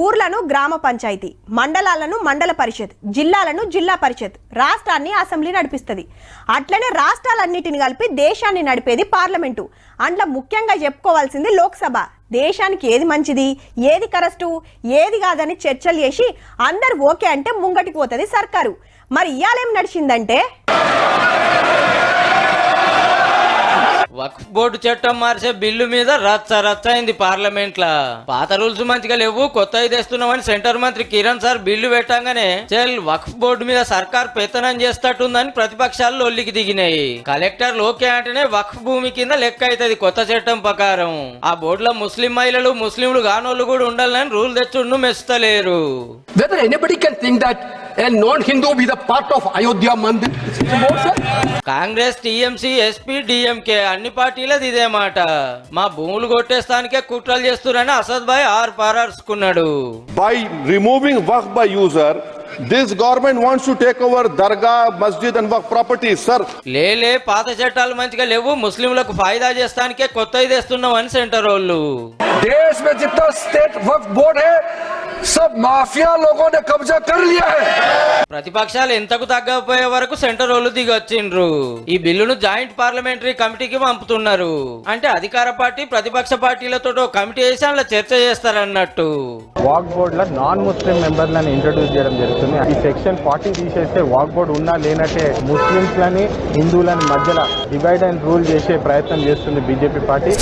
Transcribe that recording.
ఊర్లను గ్రామ పంచాయతీ, మండలాలను మండల పరిషత్, జిల్లాలను జిల్లా పరిషత్, రాష్ట్రాన్ని అసెంబ్లీ నడిపిస్తుంది. అట్లనే రాష్ట్రాలన్నిటిని కలిపి దేశాన్ని నడిపేది పార్లమెంటు. అందులో ముఖ్యంగా చెప్పుకోవాల్సింది లోక్సభ. దేశానికి ఏది మంచిది, ఏది కరెక్టు, ఏది కాదని చర్చలు చేసి అందరు ఓకే అంటే ముంగటికి పోతుంది సర్కారు. మరి ఇయాలేం నడిచిందంటే వక్ఫ్ బోర్డు చట్టం మార్చే బిల్లు మీద రచ్చ అయింది పార్లమెంట్ లా. పాత రూల్స్ మంచిగా లేవు, కొత్తవి తెస్తున్నామని సెంటర్ మంత్రి కిరణ్ సార్ బిల్లు పెట్టంగానే చెల్ వక్ఫ్ బోర్డు మీద సర్కార్ పెత్తనం చేస్తట్టుందని ప్రతిపక్షాలు లొల్లికి దిగినాయి. కలెక్టర్ ఓకే అంటేనే వక్ఫ్ భూమి కింద లెక్క అవుతుంది కొత్త చట్టం ప్రకారం. ఆ బోర్డులో ముస్లిం మహిళలు, ముస్లింలు కానోళ్ళు కూడా ఉండాలని rule తెచ్చుండు మెస్తలేరు. Whether anybody can think that a non-Hindu be the part of Ayodhya Mandir? Congress, TMC, SP, DMK అన్ని పార్టీలది ఇదే మాట. మా భూములు కొట్టేస్తానికే కుట్రలు చేస్తున్నారని అసద్ భాయ్ పారార్చుకున్నాడు. By removing waqf by user, this government wants to take over dargah, masjid and waqf properties, sir. లేలే పాత చట్టాలు మంచిగా లేవు, ముస్లింలకు ఫాయిదా చేస్తానికే కొత్తవి తెస్తున్నామని సెంటర్ వాళ్ళు. देश में जितना स्टेट वक्फ बोर्ड है सब माफिया लोगों ने कब्जा कर लिया है. ప్రతిపక్షాలు ఎంతకు తగ్గపోయే వరకు సెంటర్ వాళ్ళు దిగొచ్చిండ్రు. ఈ బిల్లును జాయింట్ పార్లమెంటరీ కమిటీకి పంపుతున్నారు. అంటే అధికార పార్టీ, ప్రతిపక్ష పార్టీలతో కమిటీ వేసి అందులో చర్చ చేస్తారన్నట్టు. వాక్ బోర్డ్ లో నాన్ ముస్లిం మెంబర్లను ఇంట్రడ్యూస్ చేయడం జరుగుతుంది. ఈ సెక్షన్ 40 తీసేస్తే వాక్ బోర్డ్ ఉన్నా లేనట్టే ముస్లింస్ లని హిందువులని మధ్యలో డివైడ్ అండ్ రూల్ చేసే ప్రయత్నం చేస్తుంది బీజేపీ పార్టీ.